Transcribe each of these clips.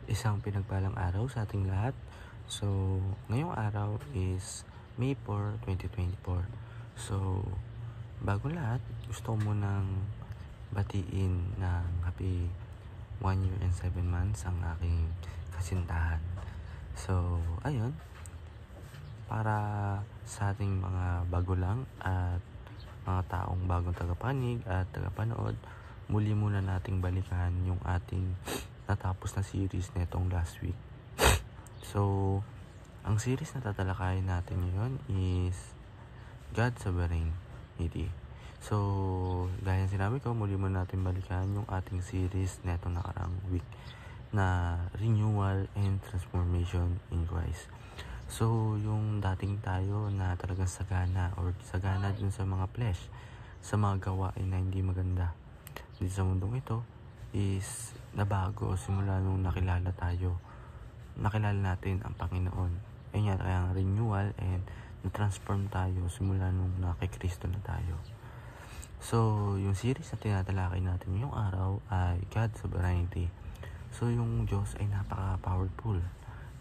Isang pinagpalang araw sa ating lahat. So, ngayong araw is May 4, 2024. So, bago lahat, gusto ko munang batiin ng happy 1 year and 7 months ang aking kasintahan. So, ayun, para sa ating mga bago lang at mga taong bagong tagapanig at tagapanood, muli muna nating balikan yung ating natapos na series netong last week. So, ang series na tatalakayin natin ngayon is God Sovereignty. So, gaya sinabi ko, muli muna natin balikan yung ating series netong nakarang week na Renewal and Transformation in Christ. So, yung dating tayo na talagang sagana dun sa mga flesh, sa mga gawain na hindi maganda dito sa mundong ito, is nabago simula nung nakilala natin ang Panginoon. Ayun nga, kaya renewal and na-transform tayo simula nung nakikristo na tayo. So, yung series na tinatalakay natin ngayong araw ay God's Sovereignty. So, yung Diyos ay napaka-powerful,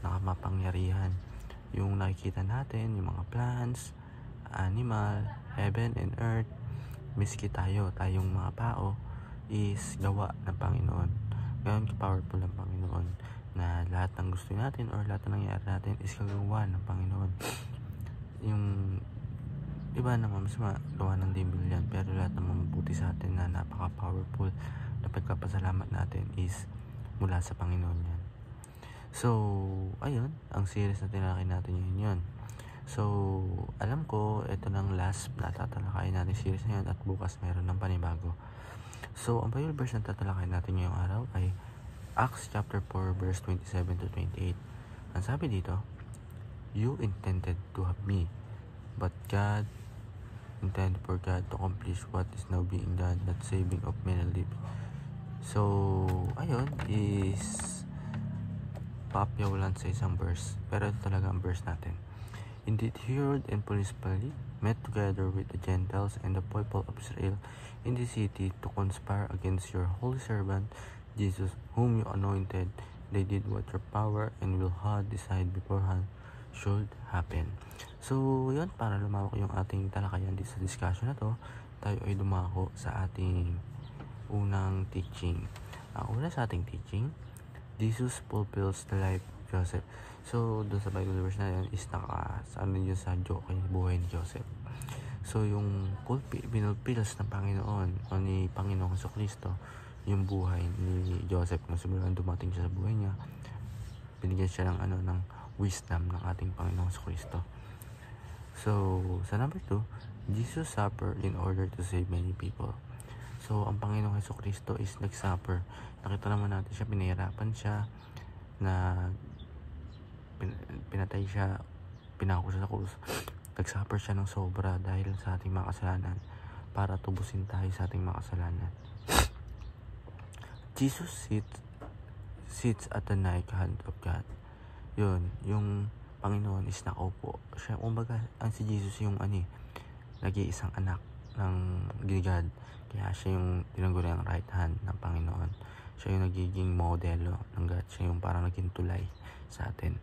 nakamapangyarihan. Yung nakikita natin, yung mga plants, animal, heaven and earth, miski tayong mga tao, is gawa ng Panginoon. Ngayon, ka-powerful ng Panginoon na lahat ng gusto natin or lahat ng nangyayari natin is kagawa ng Panginoon. Yung iba naman mas magawa ng devil yan, pero lahat ng mabuti sa atin na napaka-powerful na pagpapasalamat natin is mula sa Panginoon yan. So, ayun, ang series na tinakay natin yun. So, alam ko, ito ng last na tatalakayin natin series na yun at bukas meron ng panibago. So, ang Bible verse na tatalakayin natin ngayong araw ay Acts chapter 4 verse 27 to 28. Ang sabi dito, "You intended to have me, but God intended for God to accomplish what is now being done, that saving of many lives." So, ayun, is papyaw lang sa isang verse, pero ito talaga ang verse natin. "Indeed, Herod and principally met together with the Gentiles and the people of Israel in the city to conspire against your holy servant Jesus, whom you anointed. They did what your power and will had decided beforehand should happen." So, yun, para lumawak yung ating talakayan dito sa discussion na to, tayo ay dumako sa ating unang teaching. Ang una sa ating teaching, Jesus fulfills the life of Joseph. So, doon sa Bible verse na yan is ano yun sa buhay ni Joseph. So, yung binulpils ng Panginoon o ni Panginoong Jesucristo, yung buhay ni Joseph kung simula dumating siya sa buhay niya, binigyan siya ng wisdom ng ating Panginoong Jesucristo. So, sa number 2, Jesus suffered in order to save many people. So, ang Panginoong Jesucristo is nag-suffer. Nakita naman natin siya, pinahirapan siya, na pinatay siya, pinako siya sa krus. Nag-suffer siya ng sobra dahil sa ating mga kasalanan para tubusin tayo sa ating mga kasalanan. Jesus sits at the right hand of God. Yun, yung Panginoon is nakaupo. Siya, kumbaga, si Jesus yung nag-iisang anak ng God. Kaya siya yung tinaguri ang right hand ng Panginoon. Siya yung nagiging modelo ng God. Siya yung parang naging tulay sa atin.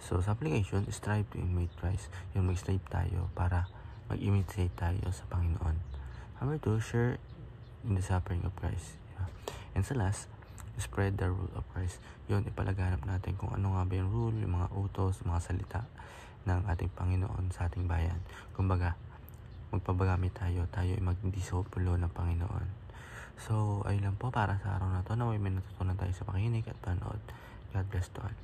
So, sa application, strive to imitate Christ. Yung mag-strive tayo para mag-imitate tayo sa Panginoon. Number 2, share in the suffering of Christ. Yeah. And sa last, spread the rule of Christ. Yun, ipalaganap natin kung ano nga ba yung rule, yung mga utos, mga salita ng ating Panginoon sa ating bayan. Kumbaga, magpabagamit tayo ay magdisipulo ng Panginoon. So, ayun lang po para sa araw na to, na may natutunan tayo sa pakikinig at panood. God bless to all.